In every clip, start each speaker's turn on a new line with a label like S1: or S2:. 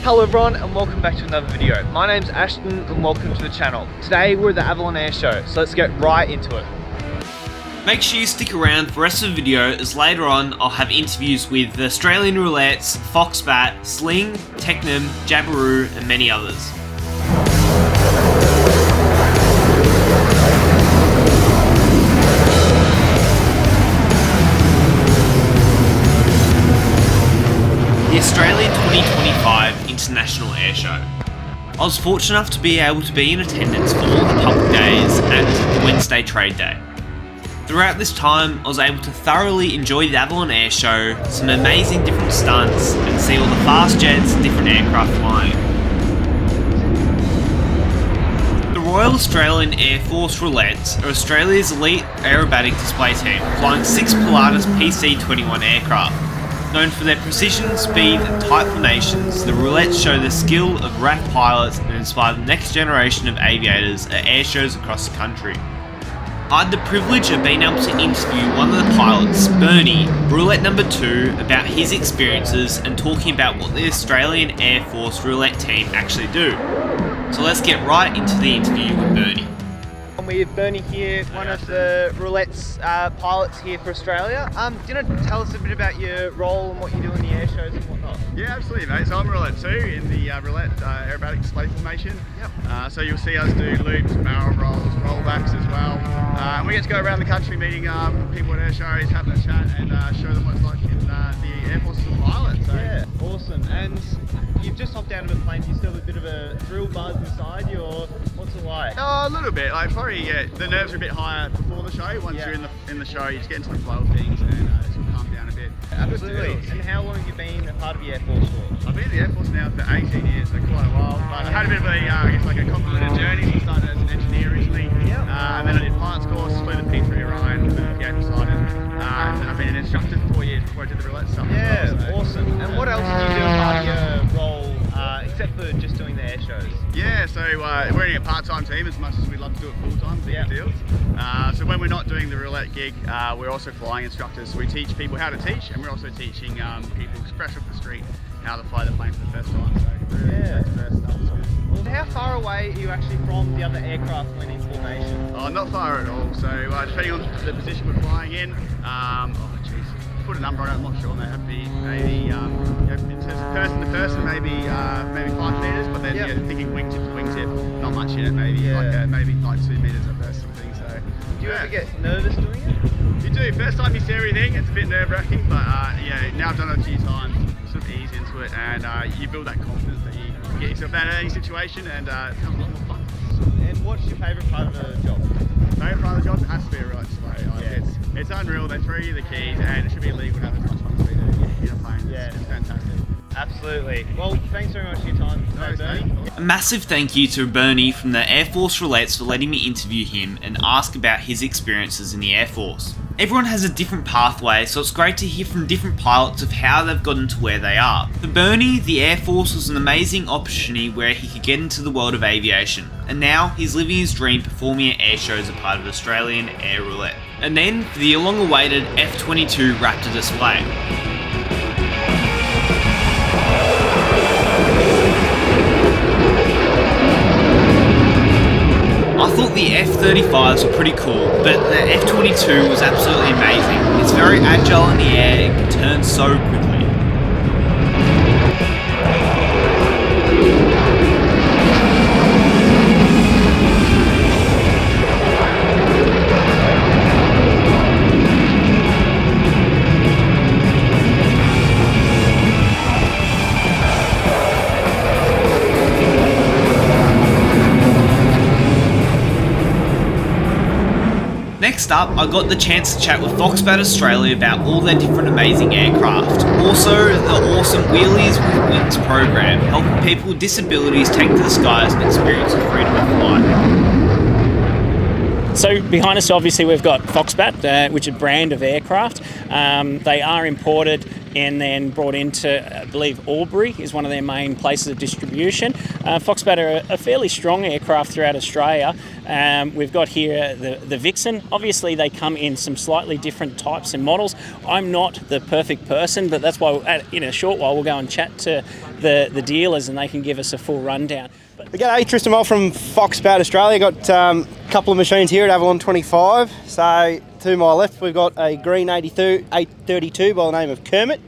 S1: Hello everyone and welcome back to another video. My name's Ashton and welcome to the channel. Today we're at the Avalon Airshow, so let's get right into it.
S2: Make sure you stick around for the rest of the video, as later on I'll have interviews with the Australian Roulettes, Foxbat, Sling, Tecnam, Jabiru and many others. The Australian 2025 International Airshow. I was fortunate enough to be able to be in attendance for all the public days and the Wednesday trade day. Throughout this time, I was able to thoroughly enjoy the Avalon Airshow, some amazing different stunts, and see all the fast jets and different aircraft flying. The Royal Australian Air Force Roulettes are Australia's elite aerobatic display team, flying 6 Pilatus PC-21 aircraft. Known for their precision, speed and tight formations, the Roulettes show the skill of RAAus pilots and inspire the next generation of aviators at air shows across the country. I had the privilege of being able to interview one of the pilots, Bernie, Roulette number 2, about his experiences and talking about what the Australian Air Force Roulette team actually do. So let's get right into the interview with Bernie.
S1: We have Bernie here, one of the Roulettes pilots here for Australia. Do you want to tell us a bit about your role and what you do in the air shows and whatnot?
S3: Yeah, absolutely, mate. So I'm Roulette 2 in the Roulette aerobatic display formation. Yep. So you'll see us do loops, barrel rolls, rollbacks as well. And we get to go around the country meeting people at air shows, having a chat and show them what it's like in the Air Force as a pilot. So.
S1: Yeah, awesome. And you've just hopped out of a plane, do you still have a bit of a thrill buzz inside you, or what's it like?
S3: Oh, a little bit. Like probably, yeah, the nerves are a bit higher before the show. Once you're in the show, you just get into the flow of things and it sort of calm down a bit.
S1: Absolutely. And how long have you been a part of the Air Force for?
S3: I've been in the Air Force now for 18 years, so quite a while. But I had a bit of a, I guess like a complicated journey. So I started as an engineer originally, and then I did pilot's course, flew the P3 Orion, flew the F22 and I've been an instructor for 4 years before I did the Roulette stuff.
S1: Yeah,
S3: as well, so.
S1: awesome. And what else do you do as part of your role, except for just doing the air shows?
S3: Yeah, so we're in a part-time team as much as we'd love to do it full-time, big deals. So when we're not doing the Roulette gig, we're also flying instructors. So we teach people how to teach, and we're also teaching people fresh off the street how to fly the plane for the first time. So really first stuff.
S1: Well, how far away are you actually from the other aircraft when in formation?
S3: Oh, not far at all. So depending on the position we're flying in, put a number on it, I'm not sure. They have to be maybe person to person, maybe 5 meters. But then thinking wingtip to wingtip, not much in it. Maybe like 2 meters at first, sort of thing. So
S1: do you ever get nervous doing it?
S3: You do. First time you see everything, it's a bit nerve-wracking, but now I've done it a few times, sort of ease into it, and you build that confidence that you can get yourself out of any situation, and it becomes a lot more fun.
S1: And what's your favourite part of the job?
S3: Favourite part of the job has to be a Roulette display. It's unreal. They throw you the keys, and it should be illegal to have as much fun as we do in a plane. It's fantastic.
S1: Absolutely. Well, thanks very much for your time, Bernie.
S2: A massive thank you to Bernie from the Air Force Roulettes for letting me interview him and ask about his experiences in the Air Force. Everyone has a different pathway, so it's great to hear from different pilots of how they've gotten to where they are. For Bernie, the Air Force was an amazing opportunity where he could get into the world of aviation, and now he's living his dream performing at air shows as a part of Australian Air Roulette. And then for the long-awaited F22 Raptor Display. I thought the F-35s were pretty cool, but the F-22 was absolutely amazing. It's very agile in the air and can turn so quickly. Next up, I got the chance to chat with Foxbat Australia about all their different amazing aircraft. Also, the awesome Wheelies with Wings program, helping people with disabilities take to the skies and experience the freedom of flight.
S4: So behind us, obviously, we've got Foxbat, which is a brand of aircraft. They are imported and then brought into, I believe, Albury is one of their main places of distribution. Foxbat are a fairly strong aircraft throughout Australia. We've got here the Vixen. Obviously, they come in some slightly different types and models. I'm not the perfect person, but that's why in a short while we'll go and chat to the dealers and they can give us a full rundown.
S5: G'day, Tristan Moll from Foxbat Australia. Got a couple of machines here at Avalon 25. So to my left we've got a green 832 by the name of Kermit,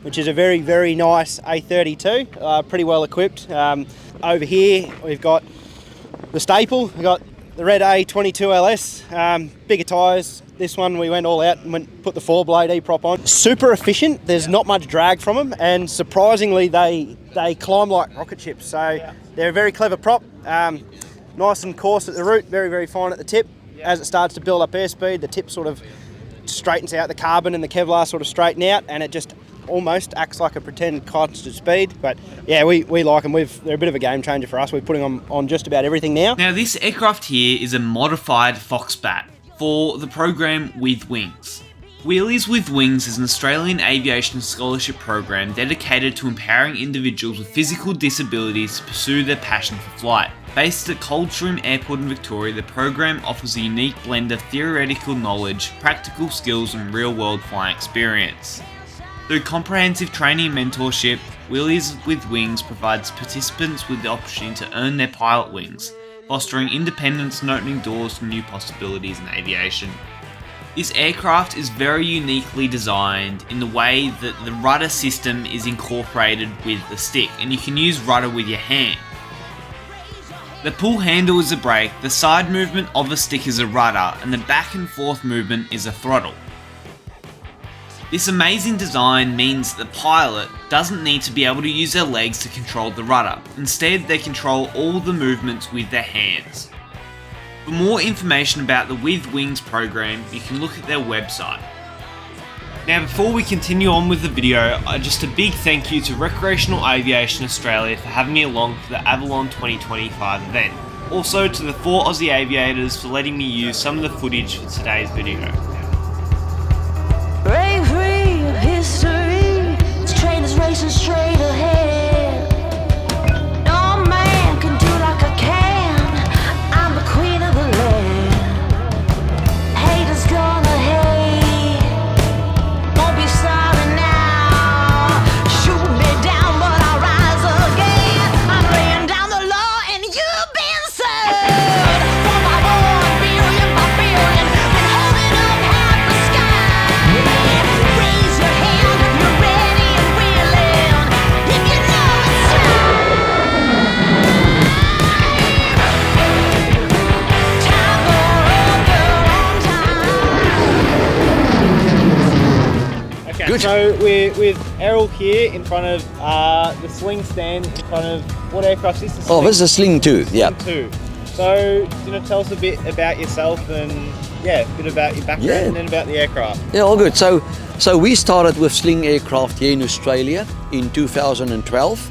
S5: which is a very, very nice A32, pretty well equipped. Over here we've got the staple. We've got the red A22 LS, bigger tyres. This one we went all out and put the 4-blade E-prop on. Super efficient, there's not much drag from them, and surprisingly they climb like rocket ships. So they're a very clever prop, nice and coarse at the root, very, very fine at the tip. As it starts to build up airspeed, the tip sort of straightens out, the carbon and the Kevlar sort of straighten out, and it just almost acts like a pretend constant speed. But yeah, we like them. They're a bit of a game changer for us. We're putting them on just about everything now.
S2: Now this aircraft here is a modified Foxbat for the program With Wings. Wheelies with Wings is an Australian aviation scholarship program dedicated to empowering individuals with physical disabilities to pursue their passion for flight. Based at Coldstream Airport in Victoria, the program offers a unique blend of theoretical knowledge, practical skills and real-world flying experience. Through comprehensive training and mentorship, Wheelies with Wings provides participants with the opportunity to earn their pilot wings, fostering independence and opening doors to new possibilities in aviation. This aircraft is very uniquely designed in the way that the rudder system is incorporated with the stick, and you can use rudder with your hand. The pull handle is a brake, the side movement of the stick is a rudder, and the back and forth movement is a throttle. This amazing design means the pilot doesn't need to be able to use their legs to control the rudder. Instead, they control all the movements with their hands. For more information about the With Wings program, you can look at their website. Now before we continue on with the video, just a big thank you to Recreational Aviation Australia for having me along for the Avalon 2025 event. Also to the 4 Aussie Aviators for letting me use some of the footage for today's video.
S6: Break free of history, this train is racing straight ahead. No man can do like I can, I'm the queen of the land. Haters gonna hate, won't be sorry now. Shoot me down but I'll rise again. I'm laying down the law and you've been served. For my 1 billion by billion, been holding up half the sky. Raise your hand if you're ready and willing, if you know it's time for a
S1: Okay,
S7: Good.
S1: so we're with Errol here in front of the Sling stand, in front of what aircraft is this?
S7: Oh, this is a Sling 2, yeah.
S1: Sling 2. So, tell us a bit about yourself and, a bit about your background
S7: Yeah.
S1: and then about the aircraft.
S7: Yeah, all good. So we started with Sling Aircraft here in Australia in 2012.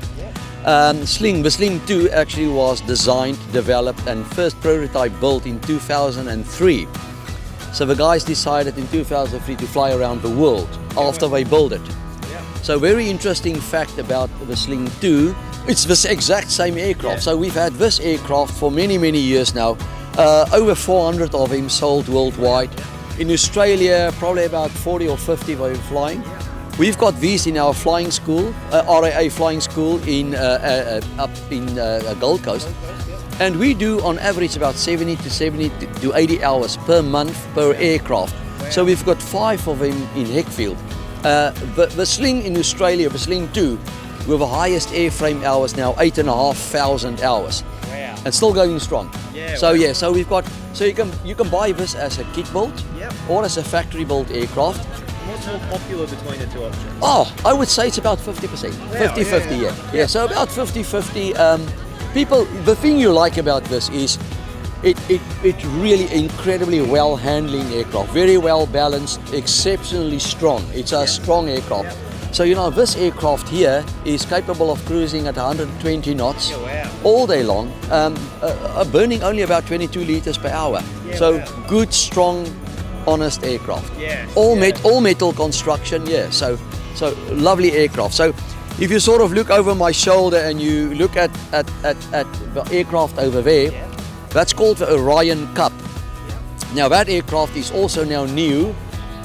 S7: The Sling 2 actually was designed, developed and first prototype built in 2003. So the guys decided in 2003 to fly around the world after they built it. So very interesting fact about the Sling 2, it's this exact same aircraft. So we've had this aircraft for many, many years now. Over 400 of them sold worldwide. In Australia, probably about 40 or 50 were flying. We've got these in our flying school, RAA flying school in up in Gold Coast. And we do on average about 70 to 80 hours per month per aircraft. So we've got 5 of them in Heckfield. The Sling in Australia, the Sling 2, with the highest airframe hours now, 8,500 hours.
S1: Wow.
S7: And still going strong.
S1: Yeah,
S7: So
S1: wow.
S7: yeah, so we've got, so you can buy this as a kit build or as a factory built aircraft.
S1: What's more popular between the two options?
S7: Oh, I would say it's about 50%. 50-50, yeah. So about 50-50. People, the thing you like about this is it really incredibly well handling aircraft, very well balanced, exceptionally strong. It's a strong aircraft. So this aircraft here is capable of cruising at 120 knots all day long, burning only about 22 liters per hour. Good, strong, honest aircraft. All metal construction, So So lovely aircraft. So if you sort of look over my shoulder and you look at the aircraft over there, that's called the Orion Cup. Now that aircraft is also now new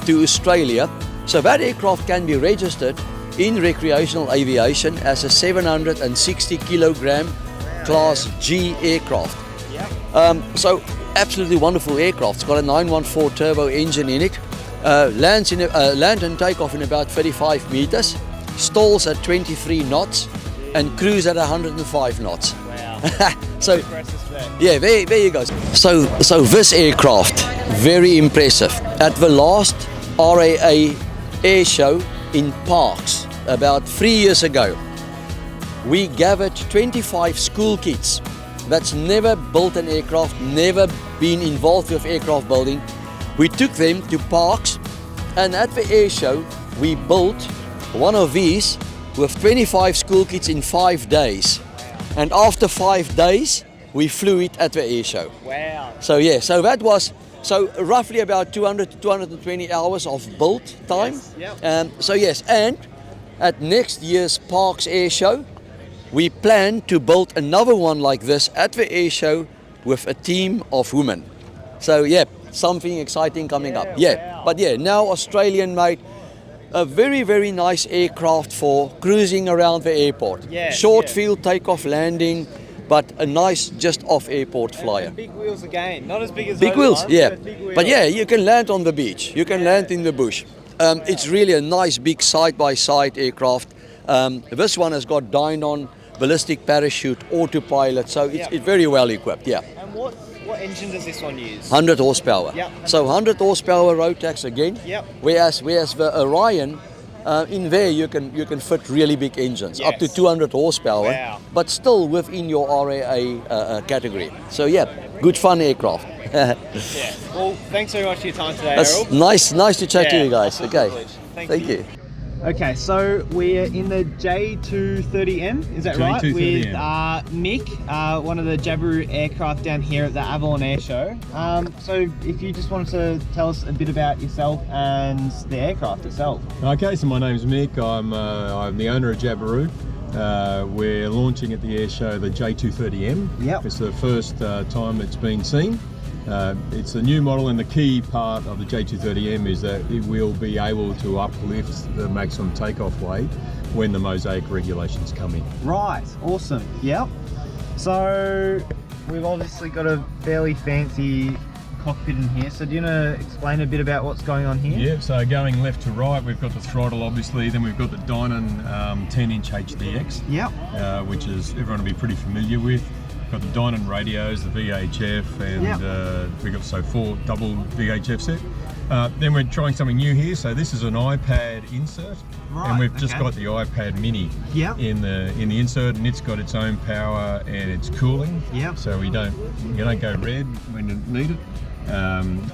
S7: to Australia. So that aircraft can be registered in recreational aviation as a 760 kilogram Class G aircraft. So absolutely wonderful aircraft. It's got a 914 turbo engine in it. Lands in land and takeoff in about 35 meters. Stalls at 23 knots and cruise at 105 knots.
S4: Wow.
S7: So yeah, there you go. So this aircraft, very impressive. At the last RAA Airshow in Parks about 3 years ago, we gathered 25 school kids that's never built an aircraft, never been involved with aircraft building. We took them to Parks, and at the airshow we built one of these with 25 school kids in 5 days. And after 5 days, we flew it at the airshow.
S4: Wow.
S7: So yeah, so that was roughly about 200 to 220 hours of build time.
S4: Yes,
S7: So yes, and at next year's Parks Airshow, we plan to build another one like this at the airshow with a team of women. So yeah, something exciting coming up. Yeah,
S4: wow.
S7: but yeah, now Australian made a very, very nice aircraft for cruising around the airport.
S1: Yes,
S7: Short
S1: yes.
S7: field takeoff, landing, but a nice just off airport flyer.
S1: And big wheels again, not as big as
S7: Big
S1: those
S7: wheels,
S1: ones,
S7: yeah.
S1: but big wheels.
S7: But yeah, you can land on the beach. You can land in the bush. It's really a nice big side-by-side aircraft. This one has got Dynon ballistic parachute autopilot, so it's very well equipped. Yeah.
S1: And what engine does this one use?
S7: 100 horsepower.
S1: Yep.
S7: So 100 horsepower Rotax again.
S1: Yep.
S7: Whereas the Orion, in there you can fit really big engines, up to
S1: Yes.
S7: 200 horsepower,
S1: Wow.
S7: but still within your RAA category. So yeah, good fun aircraft.
S1: Yeah. Well, thanks very much for your time today,
S7: That's
S1: Errol.
S7: nice to chat to
S1: Yeah,
S7: you guys.
S1: absolute
S7: Okay,
S1: privilege.
S7: thank you.
S1: Okay, so we're in the J230M, is that right? With Mick, one of the Jabiru aircraft down here at the Avalon Airshow. So if you just wanted to tell us a bit about yourself and the aircraft itself.
S8: Okay, so my name's Mick. I'm the owner of Jabiru. We're launching at the airshow the J230M.
S1: Yep.
S8: It's the first time it's been seen. It's a new model, and the key part of the J230M is that it will be able to uplift the maximum takeoff weight when the Mosaic regulations come in.
S1: Right, awesome. Yep. So we've obviously got a fairly fancy cockpit in here. So do you want to explain a bit about what's going on here?
S8: Yeah, so going left to right, we've got the throttle obviously, then we've got the Dynon 10-inch HDX,
S1: Yep.
S8: which is everyone will be pretty familiar with. Got the Dynon radios, the VHF, and we got 4 double VHF set. Then we're trying something new here. So this is an iPad insert,
S1: Right,
S8: and we've just
S1: okay.
S8: got the iPad Mini
S1: Yep.
S8: in the insert, and it's got its own power and it's cooling.
S1: Yep.
S8: So you don't go red when you need it.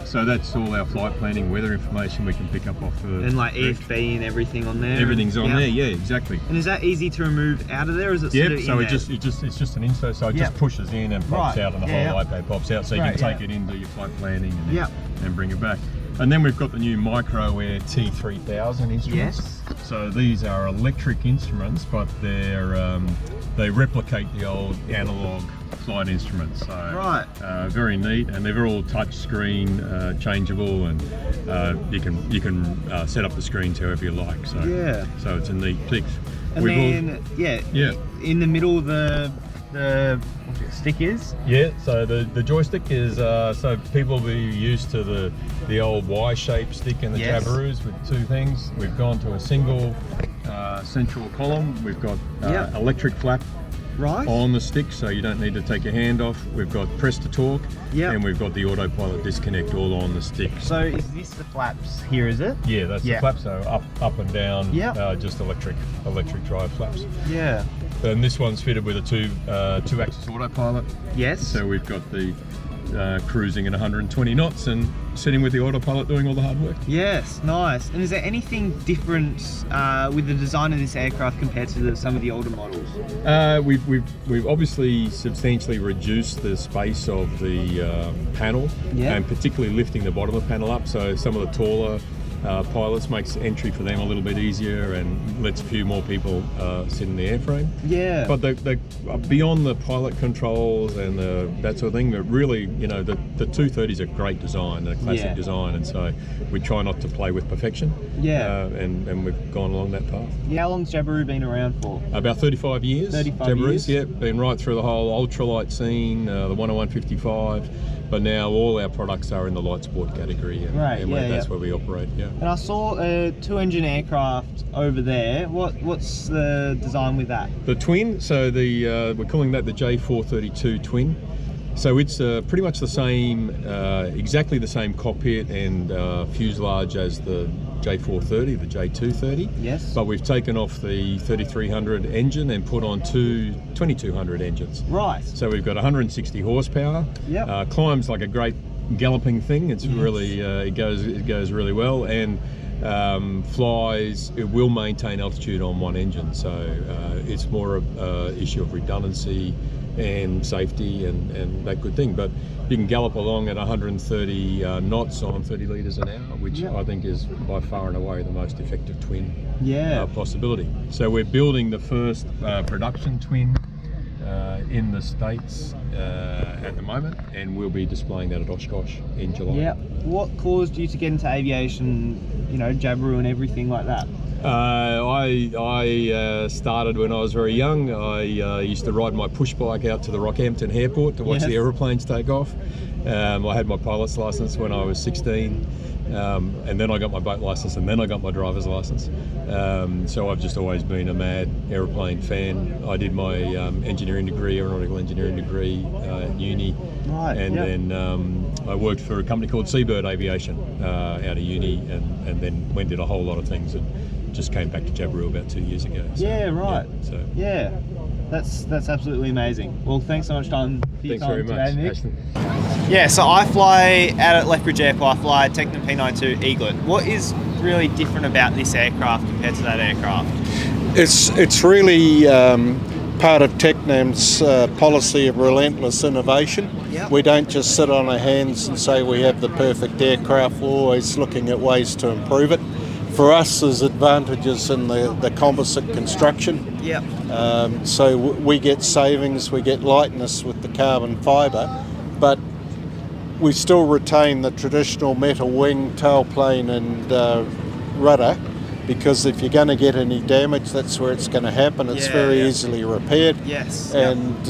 S8: So that's all our flight planning, weather information we can pick up off the
S1: And like EFB and everything on there.
S8: Everything's on
S1: Yep.
S8: there. Yeah, exactly.
S1: And is that easy to remove out of there, or is it sort
S8: Yep,
S1: of
S8: so
S1: in
S8: it's just an insert, so it
S1: Yep.
S8: just pushes in and pops
S1: Right,
S8: out, and the
S1: yeah,
S8: whole
S1: yep.
S8: iPad pops out, so you
S1: Great,
S8: can take
S1: yeah.
S8: it in, do your flight planning, and
S1: Yep.
S8: and bring it back. And then we've got the new Micro Air T3000 instruments.
S1: Yes.
S8: So these are electric instruments, but they replicate the old analog flight instruments. So
S1: Right.
S8: very neat, and they're all touch screen changeable, and you can set up the screens however you like. So
S1: Yeah.
S8: so it's a neat fix.
S1: And
S8: We've all-
S1: then,
S8: Yeah.
S1: in the middle, the stick is?
S8: Yeah, so the joystick is, so people will be used to the old Y-shaped stick in the
S1: Yes.
S8: Jabirus with 2 things. We've gone to a single central column. We've got
S1: Yep.
S8: electric flap
S1: Right.
S8: on the stick, so you don't need to take your hand off. We've got press to torque,
S1: Yep.
S8: and we've got the autopilot disconnect all on the stick.
S1: So is this the flaps here, is it?
S8: Yeah, that's
S1: Yeah.
S8: the flap, so up and down,
S1: Yep.
S8: just electric drive flaps.
S1: Yeah.
S8: And this one's fitted with a two-axis autopilot.
S1: Yes.
S8: So we've got the cruising at 120 knots and sitting with the autopilot doing all the hard work.
S1: Yes, nice. And is there anything different with the design of this aircraft compared to some of the older models?
S8: We've obviously substantially reduced the space of the panel,
S1: Yeah.
S8: and particularly lifting the bottom of the panel up. So some of the taller pilots, makes entry for them a little bit easier and lets a few more people sit in the airframe.
S1: Yeah.
S8: But they beyond the pilot controls and that sort of thing, but really, you know, the 230 is a great design, a classic design, and so we try not to play with perfection. Yeah. And we've gone along that path.
S1: Yeah. How long's Jabiru been around for?
S8: About 35 years.
S1: 35 years?
S8: Yeah, been right through the whole ultralight scene, the 101-55. But now all our products are in the light sport category, and, that's where we operate. Yeah.
S1: And I saw a 2-engine aircraft over there. What's the design with that?
S8: The twin. So we're calling that the J432 twin. So it's pretty much the same, exactly the same cockpit and fuselage as the J430, the J230.
S1: Yes.
S8: But we've taken off the 3300 engine and put on two 2200 engines.
S1: Right.
S8: So we've got 160 horsepower.
S1: Yep.
S8: Climbs like a great galloping thing. It's really it goes really well, and flies. It will maintain altitude on one engine. So it's more an issue of redundancy and safety and that good thing. But you can gallop along at 130 knots on 30 litres an hour, which I think is by far and away the most effective twin possibility. So we're building the first production twin in the States at the moment, and we'll be displaying that at Oshkosh in July.
S1: Yeah. What caused you to get into aviation, you know, Jabiru and everything like that?
S8: I started when I was very young. I used to ride my push bike out to the Rockhampton airport to watch the aeroplanes take off. I had my pilot's license when I was 16, and then I got my boat license, and then I got my driver's license. So I've just always been a mad aeroplane fan. I did my engineering degree, aeronautical engineering degree at uni, and then I worked for a company called Seabird Aviation out of uni, and then went did a whole lot of things and just came back to Jabiru about 2 years ago. So,
S1: that's absolutely amazing. Well, thanks so much for your time today, Mick.
S2: Yeah, so I fly out at Lethbridge Airport. I fly Tecnam P92 Eaglet. What is really different about this aircraft compared to that aircraft?
S9: It's really part of Tecnam's policy of relentless innovation.
S1: Yep.
S9: We don't just sit on our hands and say we have the perfect aircraft. We're always looking at ways to improve it. For us, there's advantages in the composite construction.
S1: Yep.
S9: So we get savings, we get lightness with the carbon fibre, but we still retain the traditional metal wing, tailplane and rudder, because if you're going to get any damage, that's where it's going to happen. It's very easily repaired.
S1: Yes.
S9: And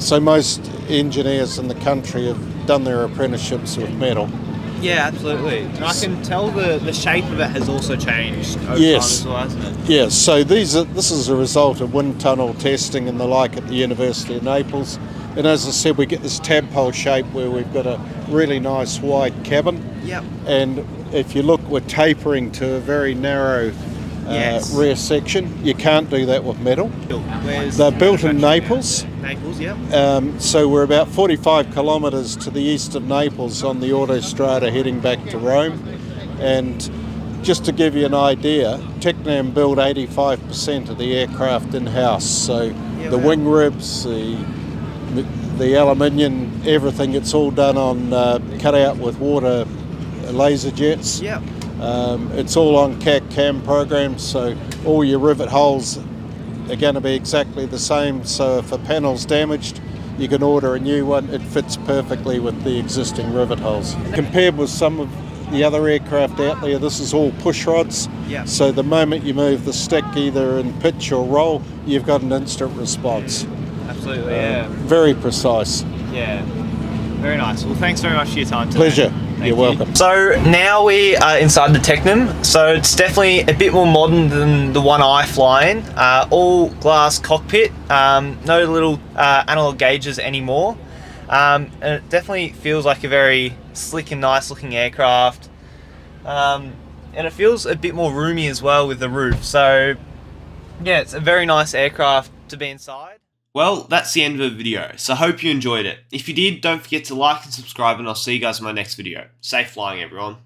S9: so most engineers in the country have done their apprenticeships with metal.
S1: Yeah, absolutely. And I can tell the shape of it has also changed over time as well, hasn't it?
S9: Yes, so this is a result of wind tunnel testing and the like at the University of Naples. And as I said, we get this tadpole shape where we've got a really nice wide cabin.
S1: Yep.
S9: And if you look, we're tapering to a very narrow rear section. You can't do that with metal. They're built in Naples.
S1: Naples, yep.
S9: So we're about 45 kilometres to the east of Naples on the autostrada heading back to Rome. And just to give you an idea, Tecnam build 85% of the aircraft in-house. So the wing ribs, the aluminium, everything, it's all done on cut out with water laser jets.
S1: Yep.
S9: It's all on CAD-CAM programs, so all your rivet holes are going to be exactly the same. So if a panel's damaged, you can order a new one. It fits perfectly with the existing rivet holes. Compared with some of the other aircraft out there, this is all push rods.
S1: Yep.
S9: So the moment you move the stick either in pitch or roll, you've got an instant response.
S1: Absolutely,
S9: Very precise.
S1: Yeah. Very nice. Well, thanks very much for your time today.
S9: Pleasure. You're welcome.
S2: So now we are inside the Tecnam. So it's definitely a bit more modern than the one I fly in. All glass cockpit, no little analog gauges anymore. And it definitely feels like a very slick and nice looking aircraft. And it feels a bit more roomy as well with the roof. So yeah, it's a very nice aircraft to be inside. Well, that's the end of the video, so I hope you enjoyed it. If you did, don't forget to like and subscribe, and I'll see you guys in my next video. Safe flying, everyone.